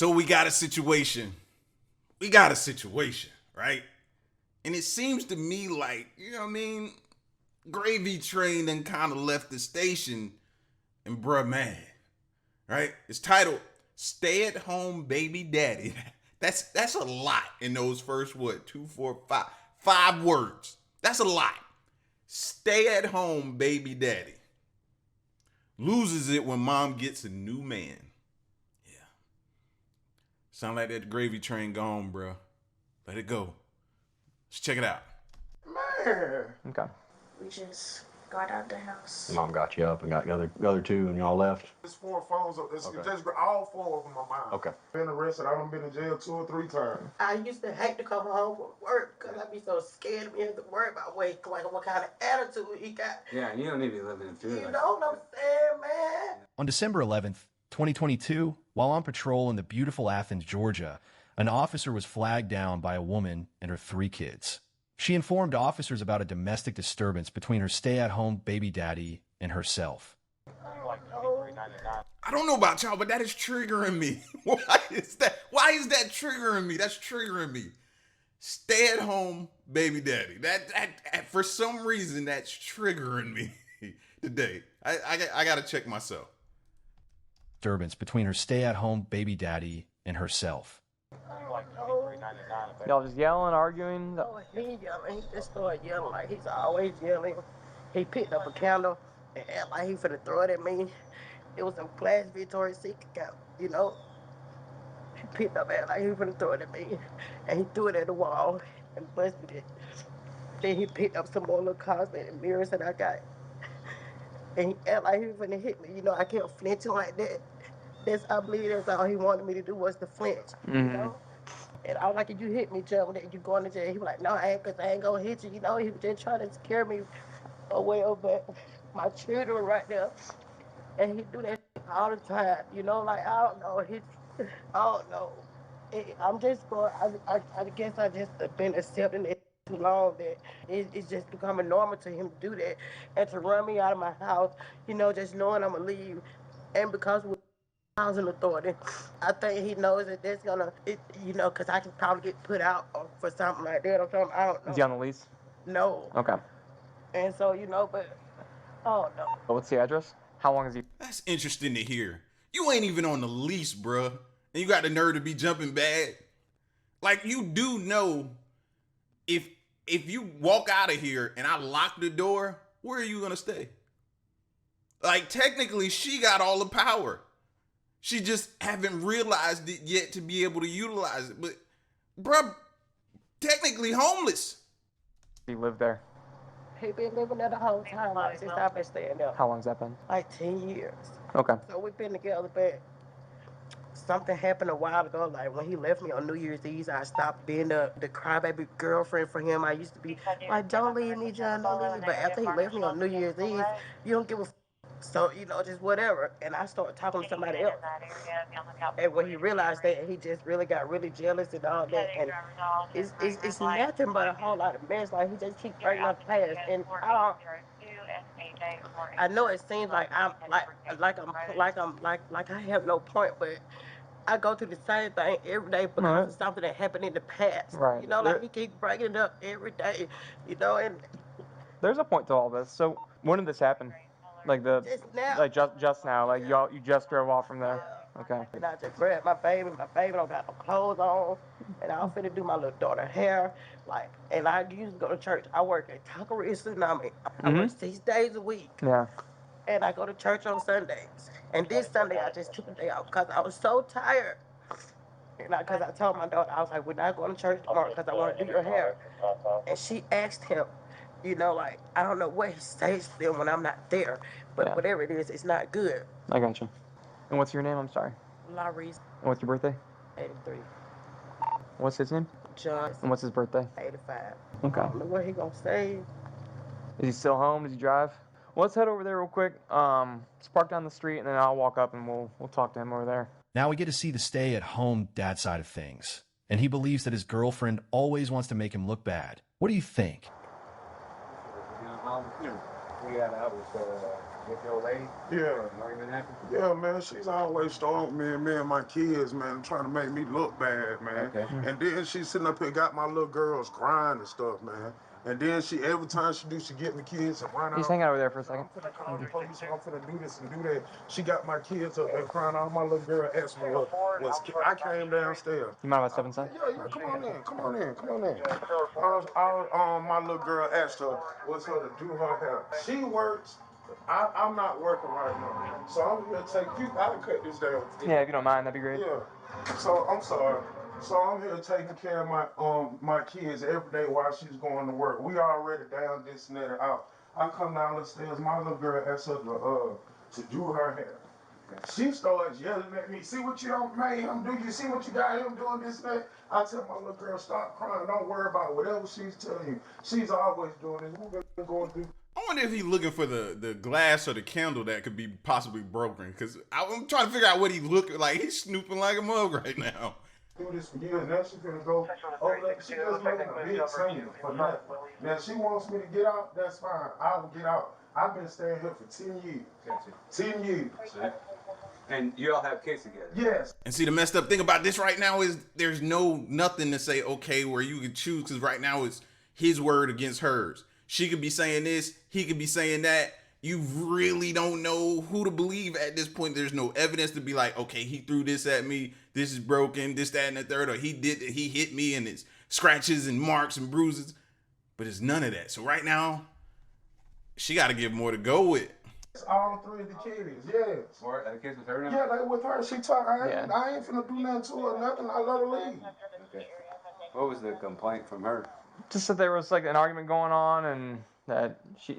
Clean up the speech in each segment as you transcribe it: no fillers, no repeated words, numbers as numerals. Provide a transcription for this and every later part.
So we got a situation. We got a situation, right? And it seems to me like, you know what I mean? Gravy Train then kind of left the station and bruh mad, right? It's titled Stay at Home Baby Daddy. That's a lot in those first, what, 2, 4, 5 words. That's a lot. Stay at home baby daddy. Loses it when mom gets a new man. Yeah. Sound like that gravy train gone, bro. Let it go. Let's check it out. Man. Okay. We just got out the house. Mom got you up and got the other two, and y'all left? There's 4 phones. It's Okay. just all 4 of them are mine. Okay. Been arrested. I done been in jail 2 or 3 times. I used to hate to come home from work because I'd be so scared to be able to worry about what kind of attitude he got. Yeah, you don't need to be living in fear. You know what I'm saying, man? On December 11th, 2022, while on patrol in the beautiful Athens, Georgia, an officer was flagged down by a woman and her 3 kids. She informed officers about a domestic disturbance between her stay-at-home baby daddy and herself. I don't know about y'all, but that is triggering me. Why is that triggering me? That's triggering me. Stay at home baby daddy. That for some reason that's triggering me today. I got to check myself. Disturbance between her stay-at-home baby daddy and herself. Y'all just yelling, arguing? Oh, he yelling. He just started yelling like he's always yelling. He picked up a candle and act like he finna throw it at me. It was a glass Victoria's Secret candle, you know. He picked up and like he finna throw it at me, and he threw it at the wall and busted it. Then he picked up some more little cosmetic mirrors that I got, and he act like he was finna hit me. You know, I kept flinching like that. I believe that's all he wanted me to do was to flinch, you know. And I was like, if you hit me, Joe, then you going to jail. He was like, no, I ain't gonna hit you. You know, he was just trying to scare me away over my children right there. And he do that all the time, you know, like, I don't know. I don't know. I'm just going, I guess I just been accepting it too long that it's just becoming normal to him to do that and to run me out of my house, you know, just knowing I'm gonna leave. And because we're housing authority, I think he knows that that's gonna, you know, because I can probably get put out for something like that or something. I don't know. Is he on the lease? No. Okay. And so, you know, but I don't know. What's the address? How long is he? That's interesting to hear. You ain't even on the lease, bruh. And you got the nerve to be jumping bad. Like, you do know if you walk out of here and I lock the door, where are you gonna stay? Like, technically, she got all the power. She just haven't realized it yet to be able to utilize it. But, bruh, technically homeless. He lived there. He been living there the whole time, like, since I've been staying there. How long's that been? Like 10 years. Okay. So we've been together, but something happened a while ago. Like when he left me on New Year's Eve, I stopped being the crybaby girlfriend for him. I used to be like, don't leave me, John, don't leave me. But after he left me on New Year's Eve, you don't give a so, you know, just whatever. And I started talking to somebody else. And when he realized that, he just really got really jealous and all that. And it's nothing but a whole lot of mess. Like, he just keeps bringing up past. And I know it seems like I have no point, but I go through the same thing every day because of something that happened in the past. Right. You know, like he keeps bringing it up every day, you know, and There's a point to all this. So when did this happen? Like just now. like just now, like you just drove off from there. Okay. And I just grabbed my baby don't got no clothes on, and I was finna do my little daughter hair, like, and I used to go to church. I work at Taqueria Tsunami. I work 6 days a week. Yeah. And I go to church on Sundays. And this Sunday, I just took a day out because I was so tired. And because I told my daughter, I was like, we're not going to church tomorrow because I want to do your hair. And she asked him, you know, like, I don't know what he says to them when I'm not there, but whatever it is, it's not good. I got you. And what's your name? I'm sorry. Larry, And what's your birthday? 83. What's his name? John, And what's his birthday? 85. Okay. I don't know what he gonna say. Is he still home? Does he drive? Well, let's head over there real quick. Let's park down the street, and then I'll walk up and we'll talk to him over there. Now we get to see the stay-at-home dad side of things, and he believes that his girlfriend always wants to make him look bad. What do you think? We got out with With your lady? Yeah. Argument happened? Yeah, man, she's always stalking me and my kids, man, trying to make me look bad, man. Okay. And then she sitting up here got my little girls crying and stuff, man. And then every time she get me kids and run out. Just hang out over there for a second. I'm finna call the police and I'm finna do this and do that. She got my kids up there crying. All my little girl asked me I came downstairs. You mind if I step inside? Yeah, come on in. My little girl asked her, what's her to do her hair. She works. I'm not working right now. So I'm here to take you. I can cut this down. Yeah, if you don't mind, that'd be great. Yeah. So I'm sorry. So I'm here taking care of my kids every day while she's going to work. We already down this and that out. I come down the stairs, my little girl asked her to do her hair. She starts yelling at me, see what you made him do? You see what you got him doing this and that? I tell my little girl, stop crying. Don't worry about whatever she's telling you. She's always doing this. We're going through. I wonder if he's looking for the glass or the candle that could be possibly broken. Because I'm trying to figure out what he looking like. He's snooping like a mug right now. Do this for years. Now she's gonna go over there. She doesn't make a big scene for nothing. Now she wants me to get out. That's fine. I will get out. I've been staying here for 10 years. 10 years. And you all have kids together? Yes. And see, the messed up thing about this right now is there's nothing to say, okay, where you can choose. Because right now it's his word against hers. She could be saying this. He could be saying that. You really don't know who to believe at this point. There's no evidence to be like, okay, he threw this at me. This is broken. This, that, and the third. Or he hit me and it's scratches and marks and bruises. But it's none of that. So right now, she got to give more to go with. All three of the kids, yes. Or the kids with her now? Yeah, they with her. She talk. I ain't finna do nothing to her. Nothing. I let her leave. Okay. What was the complaint from her? Just that there was like an argument going on and that she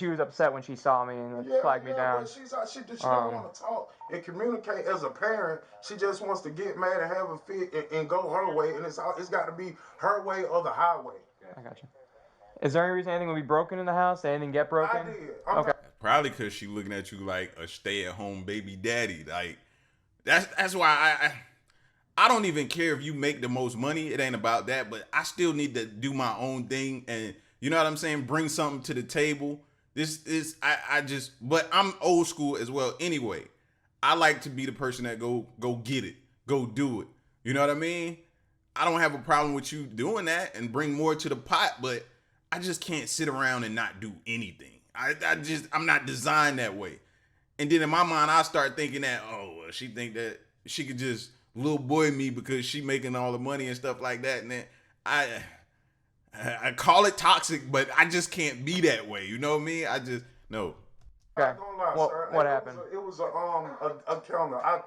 was upset when she saw me and flagged me down. But she don't want to talk and communicate as a parent. She just wants to get mad and have a fit and go her way, and it's got to be her way or the highway. I got you. Is there any reason anything would be broken in the house? Did anything get broken? I did. Okay. Probably because she looking at you like a stay-at-home baby daddy. Like that's why I don't even care if you make the most money. It ain't about that. But I still need to do my own thing, and you know what I'm saying. Bring something to the table. But I'm old school as well. Anyway, I like to be the person that go get it, go do it. You know what I mean? I don't have a problem with you doing that and bring more to the pot, but I just can't sit around and not do anything. I'm not designed that way. And then in my mind, I start thinking that, she think that she could just little boy me because she making all the money and stuff like that. And then I call it toxic, but I just can't be that way. You know what I mean? I just, no. Okay. What happened? It was a counter. I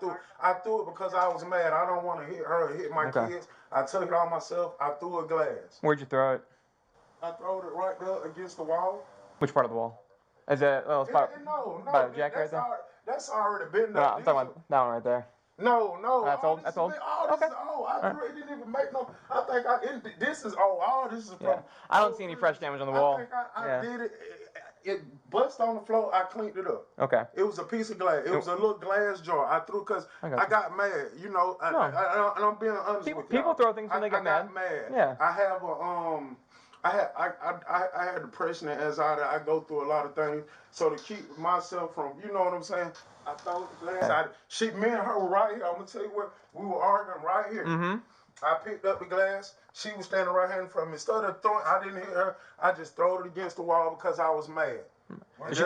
threw it because I was mad. I don't want to hit her or hit my kids. I took it on myself. I threw a glass. Where'd you throw it? I threw it right there against the wall. Which part of the wall? Is it by the jack right there? That's already been there. No, I'm talking about that one right there. No. That's old. That's old. This is old. I didn't even make no. I think this is old. All this is from. Yeah. I don't see any fresh damage on the wall. I think I did it. It bust on the floor. I cleaned it up. Okay. It was a piece of glass. It was a little glass jar. I threw because I got mad. You know, and I'm being honest with you. People throw things when they get mad. I got mad. Yeah. I have I had depression and anxiety. I go through a lot of things. So to keep myself from, you know what I'm saying? I throw the glass. Me and her were right here. I'm gonna tell you what, we were arguing right here. Mm-hmm. I picked up the glass. She was standing right here in front of me. Instead of throwing, I didn't hit her. I just threw it against the wall because I was mad. And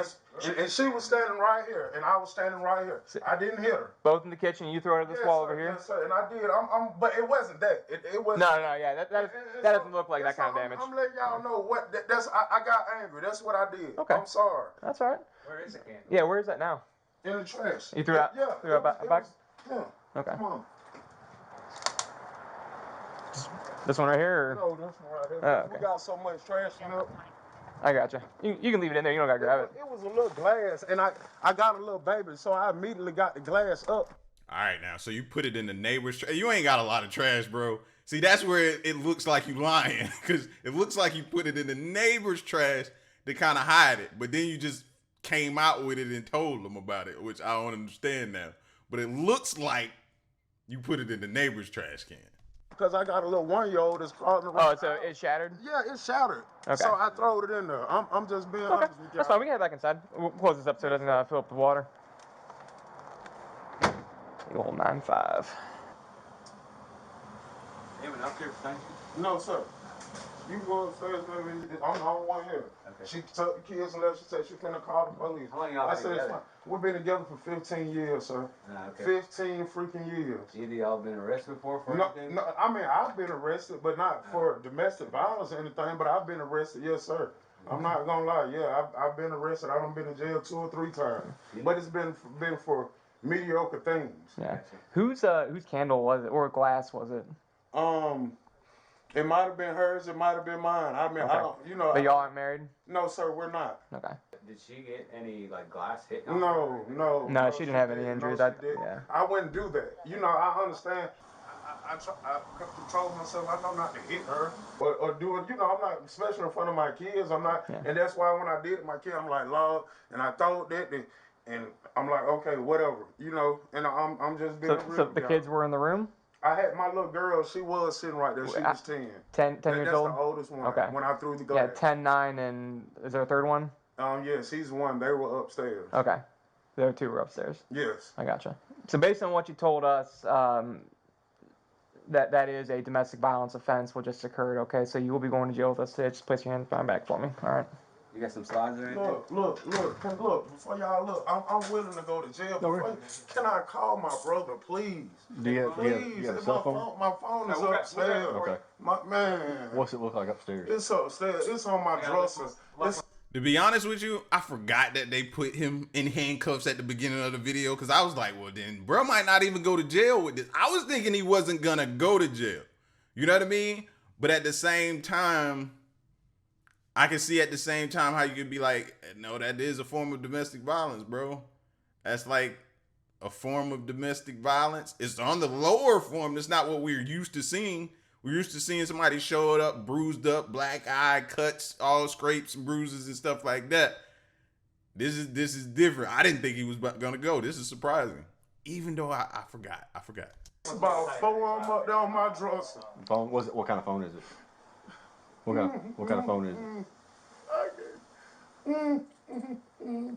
she was standing right here, and I was standing right here. I didn't hit her. Both in the kitchen. You throw it at this wall over here. Yes, sir. And I did. But it wasn't that. It wasn't. No. Yeah, that doesn't look like that kind of damage. I'm letting y'all know what. I got angry. That's what I did. Okay. I'm sorry. That's all right. Where is it, Ken? Yeah, where is that now? In the trash. You threw it out? Yeah. Threw it back? Yeah. Okay. Come on. This one right here? Or? No, this one right here. Oh, okay. We got so much trash in there. I gotcha. You can leave it in there. You don't got to grab it. It was a little glass, and I got a little baby, so I immediately got the glass up. All right, now, so you put it in the neighbor's trash. You ain't got a lot of trash, bro. See, that's where it looks like you lying, because it looks like you put it in the neighbor's trash to kind of hide it, but then you just came out with it and told them about it, which I don't understand now. But it looks like you put it in the neighbor's trash can. Because I got a little 1-year-old that's crawling around. Oh, so it shattered? Yeah, it's shattered. Okay. So I throwed it in there. I'm just being Okay, honest with you. that's fine. We can head back inside. We'll close this up so it doesn't fill up the water. The old 9-5. You have an upstairs tank? No, sir. You go upstairs, baby. I'm the only one here. Okay. She took the kids and left. She said she finna call the police. How long y'all I been said, it's together? fine. We've been together for 15 years, sir. Okay. 15 freaking years. Either y'all been arrested before for No, anything? no, I mean, I've been arrested, but not for domestic violence or anything, but I've been arrested, yes, sir. I'm not gonna lie, yeah, I've been arrested. I've been in jail 2 or 3 times, but it's been for mediocre things. Yeah. Whose candle was it, or glass was it? It might have been hers, it might have been mine. I mean, Okay. I don't, you know. But y'all aren't married? No, sir, we're not. Okay. Did she get any like glass hit? on her? No. No, she didn't have any injuries. No, she didn't. Yeah. I wouldn't do that. You know, I understand. I control myself. I know not to hit her or do it. You know, I'm not, especially in front of my kids. I'm not, Yeah. and that's why when I did it, my kid, I'm like, Lord, and I thought that, and I'm like, okay, whatever. You know, and I'm just being real. So the kids were in the room? I had my little girl. She was sitting right there. She was 10. 10 years That's old? the oldest one. Okay. When I threw the Yeah, glass. 10, 9, and is there a third one? Yes, he's one. They were upstairs. Okay. The other 2 were upstairs. Yes. I gotcha. So based on what you told us, that is a domestic violence offense what just occurred. Okay, so you will be going to jail with us today. Just place your hand behind back for me. All right. You got some slides or anything? Look. Before y'all look, I'm willing to go to jail. Can I call my brother, please? Do you Please. have a cell phone? My phone is No, we got- upstairs. Okay. Man. What's it look like upstairs? It's upstairs. It's on my dresser. To be honest with you, I forgot that they put him in handcuffs at the beginning of the video because I was like, well, then bro might not even go to jail with this. I was thinking he wasn't gonna go to jail. You know what I mean? But at the same time, I can see at the same time how you could be like, no, that is a form of domestic violence, bro. That's like a form of domestic violence. It's on the lower form. That's not what we're used to seeing. We're used to seeing somebody show up, bruised up, black eye, cuts, all scrapes and bruises and stuff like that. This is different. I didn't think he was gonna go. This is surprising. Even though I forgot. It's about 4 of them up there on my dresser. Phone? What kind of phone is it? What kind of phone is it?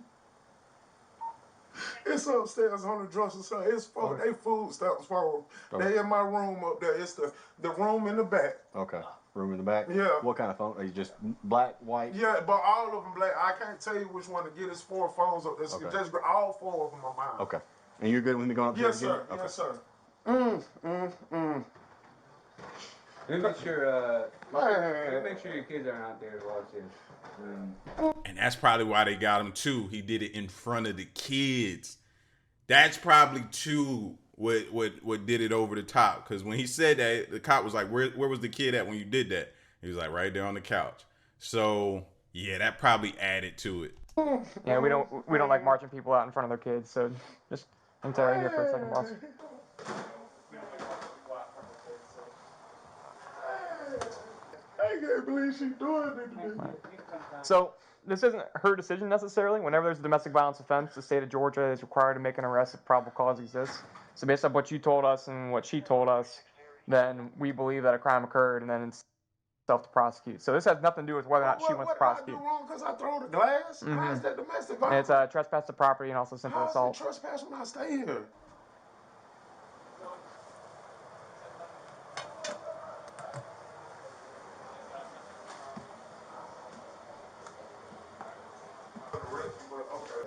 It's upstairs on the dresser, so it's for they food stamps for them. They in my room up there. It's the room in the back. Okay. Room in the back? Yeah. What kind of phone? Are you just black, white? Yeah, but all of them black. I can't tell you which one to get. It's 4 phones up there. So Okay. just all 4 of them are mine. Okay. And you're good with me going upstairs Yes, sir. again? Yes, sir. Let me make sure. Let me Man. make sure your kids aren't out there watching. And that's probably why they got him too. He did it in front of the kids. That's probably too what did it over the top. Because when he said that, the cop was like, where was the kid at when you did that? He was like, right there on the couch. So yeah, that probably added to it. Yeah, we don't like marching people out in front of their kids. So just I'm sorry here for a second, boss. I can't believe she's doing it to me. So this isn't her decision necessarily. Whenever there's a domestic violence offense, the state of Georgia is required to make an arrest if probable cause exists. So based on what you told us and what she told us, then we believe that a crime occurred, and then it's self to prosecute. So this has nothing to do with whether or not she wants to prosecute. What did I do wrong because I throw the glass? How's that domestic violence? And it's trespass to property and also simple How's it assault. trespass when I stay here?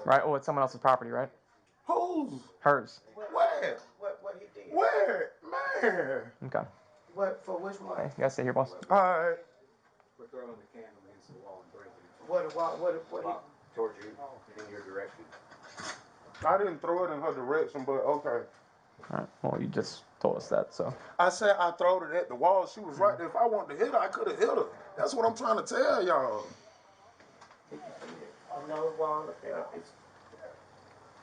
Right? Oh, it's someone else's property, right? Whose? Hers. Where? What he did? Where? Man. Okay. What for which one? Hey, you guys stay here, boss. All right. We're throwing the candle against the wall and breaking it. What Towards you, in your direction. I didn't throw it in her direction, but okay. All right. Well, you just told us that, so. I said I throwed it at the wall. She was right there. If I wanted to hit her, I could have hit her. That's what I'm trying to tell y'all. another wall up there.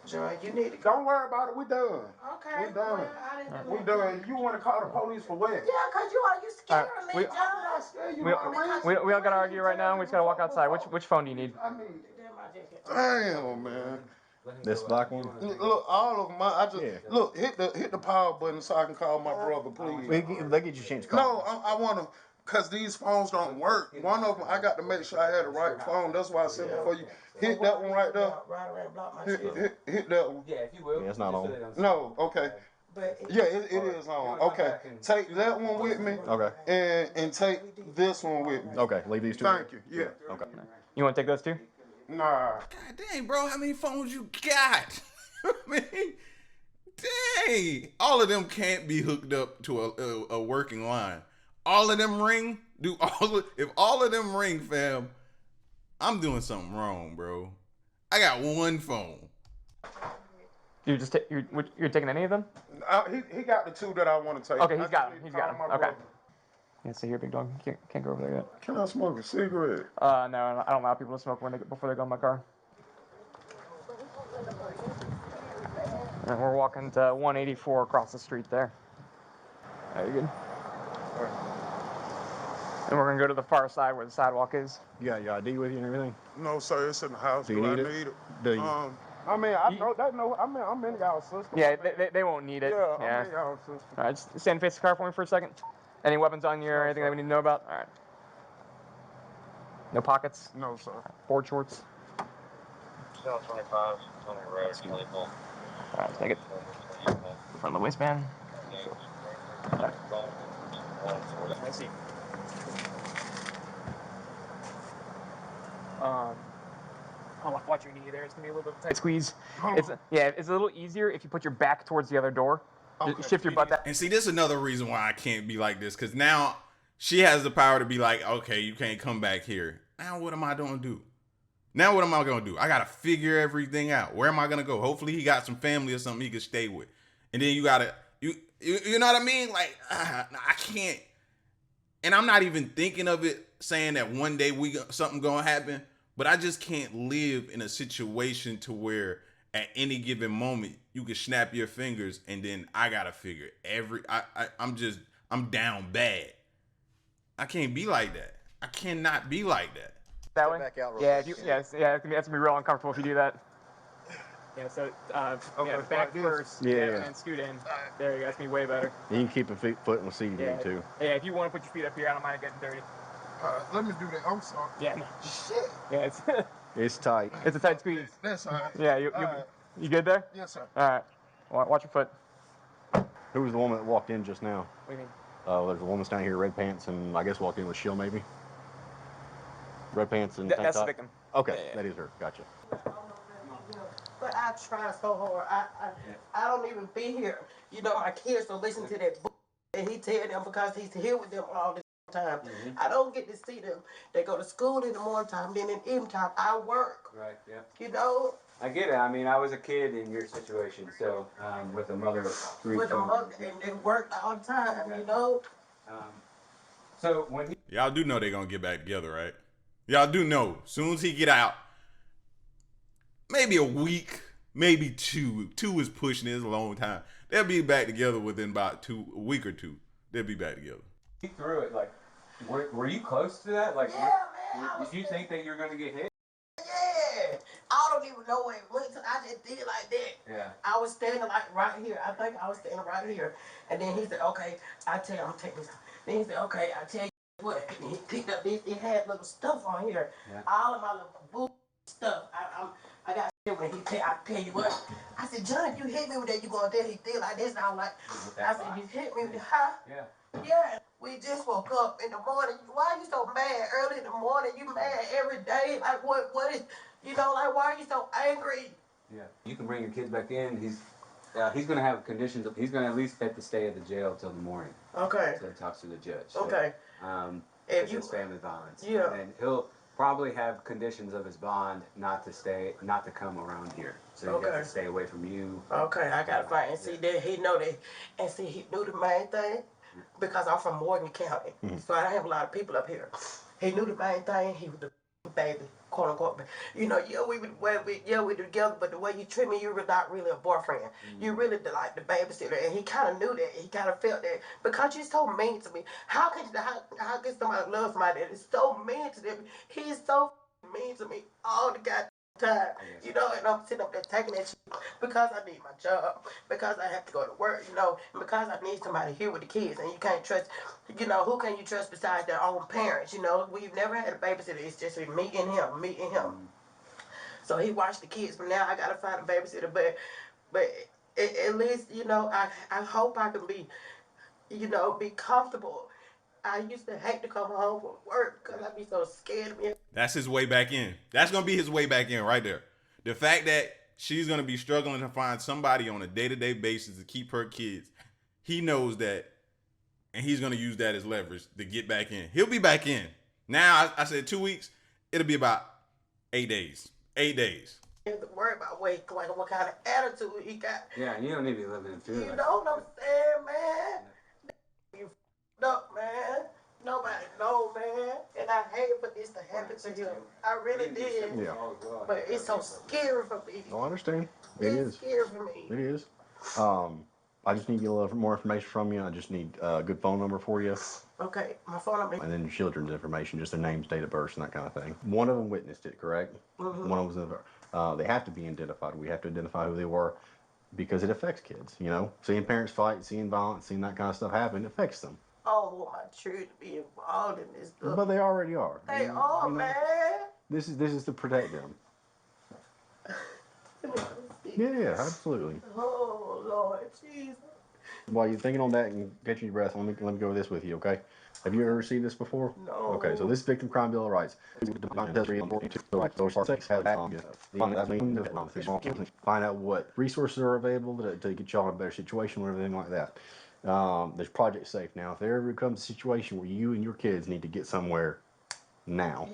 John, you need to go. Don't worry about it. We done. Okay. We done. Well, I didn't do We done. You want to call the police for what? Yeah, because you scaring Alright, me, we- John. I scared you. We don't gotta argue right now. We just gotta walk outside. Which phone do you need? I mean, damn, man. This black one? Look, all of them. I just look hit the power button so I can call my brother, please. They'll get you a chance to call. No, I want to, cause these phones don't work. One of them, I got to make sure I had the right phone. That's why I said before you hit that one right there. Hit that one. Yeah, if you will. Yeah, it's not on. No, okay. Yeah, it is on. Okay, take that one with me. Okay. And take this one with me. Okay, leave these two. Thank you. Yeah. Okay. You want to take those two? Nah. God dang, bro, how many phones you got? I mean, dang. All of them can't be hooked up to a working line. All of them ring? If all of them ring, fam, I'm doing something wrong, bro. I got one phone. You're taking any of them? He got the two that I want to take. Okay, he's got them. He's got them. my Okay. brother. Yeah, stay here, big dog. Can't go over there yet. Can I smoke a cigarette? No, I don't allow people to smoke before they go in my car. And we're walking to 184 across the street there. Very good. And we're gonna go to the far side where the sidewalk is. You got your ID with you and everything? No, sir. It's in the house. Do you need it? Need it? Do you? I mean, I know that. No, I mean, I'm in y'all system. Yeah, they won't need it. Yeah, I'm in y'all system. All right, just stand face the car for me for a second. Any weapons on you or anything that we need to know about? All right. No pockets? No, sir. Board shorts? 25, Tony Road, Maple. All right, let's take it. Front of the waistband. Right. I see. I'll watch your knee there. It's gonna be a little bit of a tight squeeze. It's a little easier if you put your back towards the other door. Okay. Shift your butt. And see, this is another reason why I can't be like this, because now she has the power to be like, okay, you can't come back here. Now what am I going to do? Now what am I going to do? I got to figure everything out. Where am I going to go? Hopefully he got some family or something he can stay with. And then you got to, you know what I mean? Like, I can't. And I'm not even thinking of it saying that one day something going to happen, but I just can't live in a situation to where at any given moment you can snap your fingers and then I got to figure I'm down bad. I can't be like that. I cannot be like that. That way? Back out Yeah, that's gonna be real uncomfortable if you do that. Yeah, so back first, and scoot in. There you go. That's gonna be way better. You can keep a foot in the seat if you need to. Yeah, if you want to put your feet up here, I don't mind getting dirty. Let me do that. I'm sorry. Yeah. No. Shit. Yeah, It's tight. it's a tight squeeze. That's all right. Yeah, you good there? Yes, sir. All right. Watch your foot. Who was the woman that walked in just now? What do you mean? There's a woman standing here, red pants, and I guess walked in with shield maybe. Red pants and tank That's the top? victim. Okay, Yeah. that is her. Gotcha. But I try so hard. I don't even be here. You know, my kids don't listen to that and he tell them because he's here with them all the time. Mm-hmm. I don't get to see them. They go to school in the morning time, then in the evening time I work. Right, yeah. You know? I get it. I mean, I was a kid in your situation, so with a mother of three with children. a mother, and they work all the time, you know? So when Y'all do know they're going to get back together, right? Y'all do know. As soon as he get out, maybe a week, maybe two. 2 is pushing it. It's a long time. They'll be back together within about a week or 2. They'll be back together. he threw it, like, were you close to that? Like, Yeah, man. did you think that you're going to get hit? Yeah. I don't even know where it went to. I just did like that. Yeah. I was standing like right here. I think I was standing right here. And then he said, okay, I tell you, I'm taking this. Then he said, okay, I tell you what. And he picked up this. It had little stuff on here. Yeah. All of my little boo stuff. I got shit when I tell you what. I said, John, if you hit me with that, you going to tell he did like this. And I was like, I said, you hit me with the huh? Yeah. Yeah, we just woke up in the morning. Why are you so mad early in the morning? You mad every day? Like what is, you know, like why are you so angry? Yeah. You can bring your kids back in. He's gonna have conditions. He's gonna at least have to stay at the jail till the morning. Okay. So he talks to the judge. Okay. If it's family violence. Yeah. And he'll probably have conditions of his bond not to come around here. So he has to stay away from you. Okay, I gotta find and see that he know that, and see he knew the main thing. Because I'm from Morgan County, so I have a lot of people up here. He knew the main thing. He was the baby, quote unquote. You know, we were together, but the way you treat me, you're not really a boyfriend. You really like the babysitter, and he kind of knew that. He kind of felt that because you're so mean to me. How can somebody love somebody that is so mean to them? He's so mean to me all the goddamn time, you know, and I'm sitting up there taking that shit because I need my job, because I have to go to work, you know, and because I need somebody here with the kids, and you can't trust, you know, who can you trust besides their own parents, you know? We've never had a babysitter. It's just been me and him, me and him. So he watched the kids, but now I gotta find a babysitter. But at least, you know, I hope I can be, you know, be comfortable. I used to hate to come home from work because I'd be so scared of me. That's his way back in. That's gonna be his way back in right there. The fact that she's gonna be struggling to find somebody on a day-to-day basis to keep her kids, he knows that, and he's gonna use that as leverage to get back in. He'll be back in. Now I said 2 weeks. It'll be about 8 days. 8 days. You have to worry about what kind of attitude he got. Yeah, you don't need to be living in fear. You know what I'm saying, man? You f***ed up, man. Nobody know, man. And I hate for this to happen to him. I really did. Yeah. But it's so scary for me. No, I understand. It It's is. scary for me. It is. I just need to get a little more information from you. I just need a good phone number for you. Okay, my phone number. And then your children's information, just their names, date of birth, and that kind of thing. One of them witnessed it, correct? Mm-hmm. One of them was they have to be identified. We have to identify who they were because it affects kids, you know? Seeing parents fight, seeing violence, seeing that kind of stuff happen, it affects them. I don't want my children to be involved in this stuff. But they already are. They are, man. This is to protect them. Yeah, absolutely. Oh, Lord Jesus. While you're thinking on that and catching your breath, let me go over this with you, okay? Have you ever received this before? No. Okay, so this Victim Crime Bill of Rights. Find out what resources are available to get y'all in a better situation or anything like that. There's Project Safe. Now, if there ever comes a situation where you and your kids need to get somewhere now,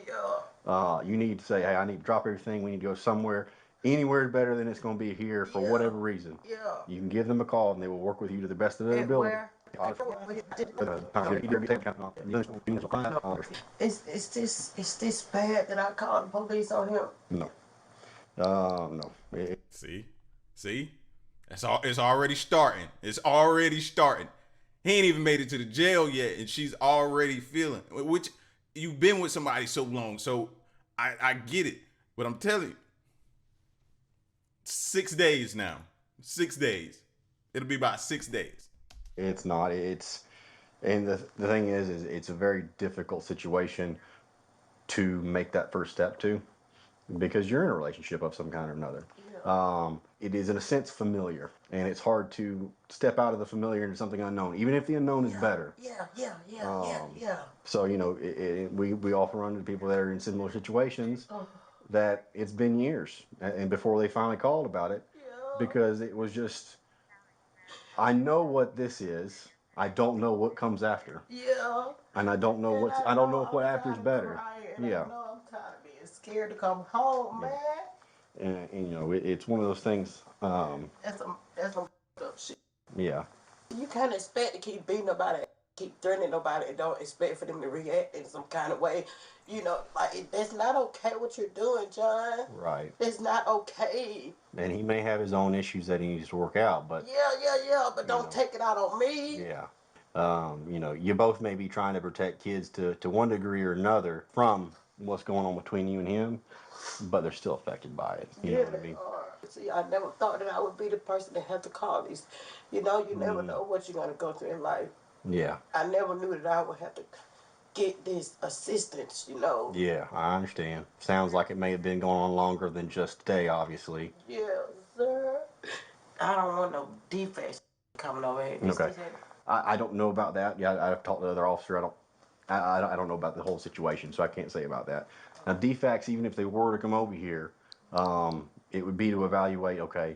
you need to say, hey, I need to drop everything. We need to go somewhere. Anywhere better than it's going to be here for whatever reason. Yeah. You can give them a call and they will work with you to the best of their ability. Where? It's this bad that I called the police on him. No. No. See, it's already starting. It's already starting. He ain't even made it to the jail yet, and she's already feeling. Which you've been with somebody so long, so I get it. But I'm telling you, 6 days now. 6 days. It'll be about 6 days. It's not. And the thing is it's a very difficult situation to make that first step to, because you're in a relationship of some kind or another. It is in a sense familiar, and it's hard to step out of the familiar into something unknown, even if the unknown is better. Yeah. So, you know, we often run into people that are in similar situations that it's been years and before they finally called about it, because it was just, I know what this is. I don't know what comes after. Yeah. And I don't know I don't know if what after is better. Yeah. I know I'm tired of being scared to come home, man. And you know, it's one of those things. That's some up shit. Yeah. You can't expect to keep beating nobody, keep threatening nobody, and don't expect for them to react in some kind of way. You know, like, that's not okay what you're doing, John. Right. It's not okay. And he may have his own issues that he needs to work out, but But don't take it out on me. yeah. You know, you both may be trying to protect kids to one degree or another from what's going on between you and him, but they're still affected by it. You know what I mean? See, I never thought that I would be the person that had to call these. You know, you never know what you're going to go through in life. Yeah. I never knew that I would have to get this assistance, you know. Yeah, I understand. Sounds like it may have been going on longer than just today, obviously. Yes, sir. I don't want no defects coming over here. Okay. I don't know about that. Yeah, I've talked to the other officer. I don't know about the whole situation, so I can't say about that. Now, defects, even if they were to come over here, it would be to evaluate, okay,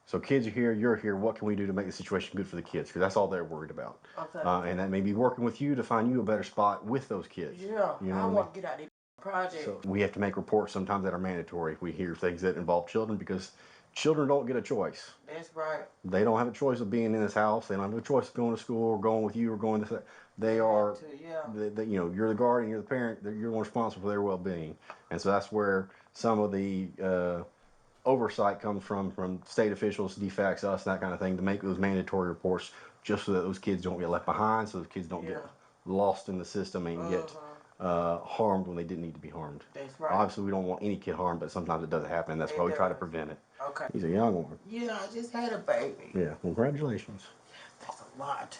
so kids are here, you're here, what can we do to make the situation good for the kids? Because that's all they're worried about. Okay. And that may be working with you to find you a better spot with those kids. Yeah, you know I want to get out of this project. So we have to make reports sometimes that are mandatory if we hear things that involve children, because children don't get a choice. That's right. They don't have a choice of being in this house. They don't have a choice of going to school or going with you or going to. They are, you know, you're the guardian, you're the parent, you're responsible for their well-being, and so that's where some of the oversight comes from state officials, DFACS, us, that kind of thing, to make those mandatory reports, just so that those kids don't get left behind, so those kids don't get lost in the system and get harmed when they didn't need to be harmed. That's right. Obviously, we don't want any kid harmed, but sometimes it doesn't happen. That's why we try to prevent it. Okay. He's a young one. Yeah, I just had a baby. Yeah, congratulations. That's a lot.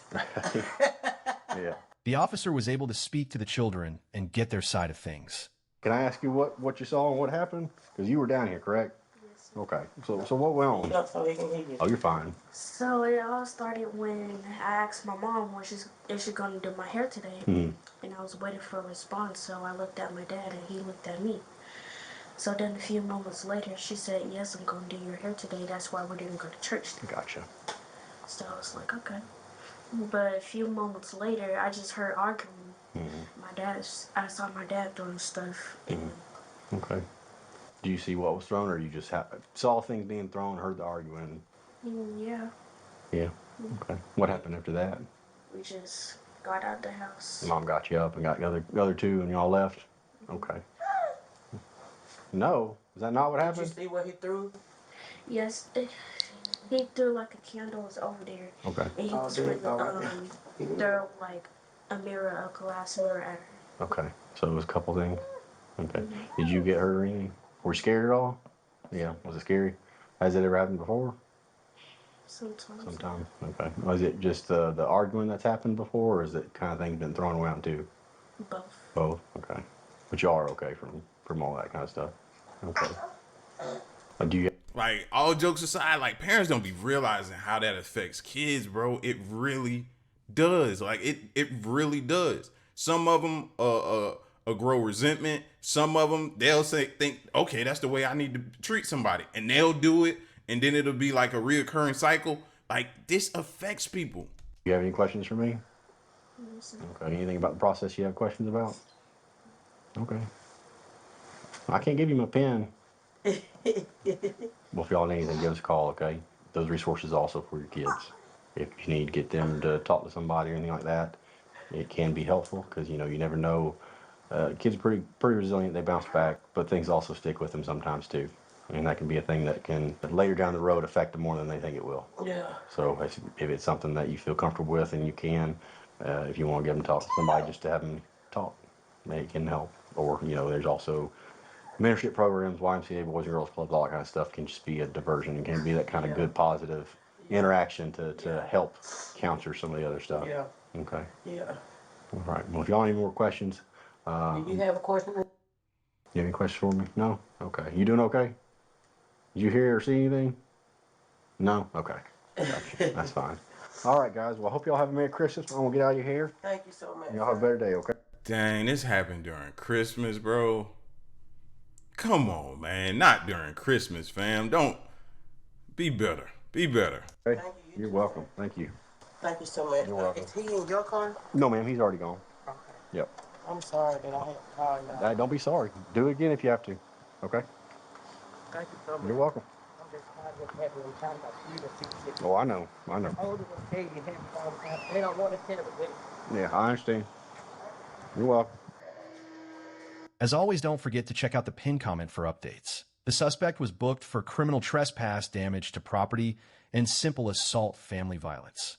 Yeah. The officer was able to speak to the children and get their side of things. Can I ask you what you saw and what happened? Because you were down here, correct? Yes. Okay. So what went on? Yeah, so he can hear you. Oh, you're fine. So it all started when I asked my mom when she's gonna do my hair today, Mm-hmm. and I was waiting for a response. So I looked at my dad, and he looked at me. So then a few moments later, she said, "Yes, I'm gonna do your hair today. That's why we didn't go to church today." Gotcha. So I was like, okay. But a few moments later, I just heard arguing. Mm-hmm. I saw my dad doing stuff. And Okay. Do you see what was thrown, or you just saw things being thrown, heard the arguing? yeah, Yeah. Okay. What happened after that? we just got out the house. Mom got you up and got the other two, and y'all left? Okay. No? Is that not what Did you happened? see what he threw? Yes, he threw like a candle was over there. Okay. And he Oh, was did he? really Oh, right. throw like a mirror, a glass mirror at her. Okay. So it was a couple things? Okay. Did you get hurt or anything? Were you scared at all? Yeah. Was it scary? Has it ever happened before? Sometimes. Sometimes. Okay. Was it just the arguing that's happened before, or is it kind of things been thrown around too? Both. Both. Okay. But you are okay from all that kind of stuff. Okay. Do you? Like, all jokes aside, like, parents don't be realizing how that affects kids, bro. It really does. Like, it really does. Some of them grow resentment. Some of them, they'll think, okay, that's the way I need to treat somebody. And they'll do it. And then it'll be like a reoccurring cycle. Like, this affects people. You have any questions for me? Yes, Okay. Anything about the process you have questions about? Okay. I can't give you my pen. Well, if y'all need anything, give us a call, okay? Those resources also for your kids. If you need to get them to talk to somebody or anything like that, it can be helpful because, you never know. Kids are pretty resilient. They bounce back, but things also stick with them sometimes too. And that can be a thing that can later down the road affect them more than they think it will. Yeah. So if it's something that you feel comfortable with and you can, if you want to give them talk to somebody just to have them talk, it can help. Or, there's also mentorship programs, YMCA, Boys and Girls Clubs, all that kind of stuff can just be a diversion and can be that kind of good, positive interaction to help counter some of the other stuff. Yeah. Okay. Yeah. All right. Well, if y'all need any more questions, Do you have a question? you have any questions for me? No? Okay. You doing okay? Did you hear or see anything? No? Okay. Gotcha. That's fine. All right, guys. Well, I hope y'all have a Merry Christmas. I'm going to get out of your hair. Thank you so much. Y'all have a better day, okay? Dang, this happened during Christmas, bro. Come on, man. Not during Christmas, fam. Don't be better. Be better. Okay. Thank you. You're welcome. Thank you. Thank you so much. You're welcome. Is he in your car? No, ma'am. He's already gone. Okay. Yep. I'm sorry that I had to call you. Don't be sorry. Do it again if you have to. Okay? Thank you so much. You're welcome. I'm just tired of having them talking about you to see shit. Oh, I know. I know. The older ones tell you happy all the time. They don't want to tell it. Yeah, I understand. You're welcome. As always, don't forget to check out the pin comment for updates. The suspect was booked for criminal trespass, damage to property, and simple assault family violence.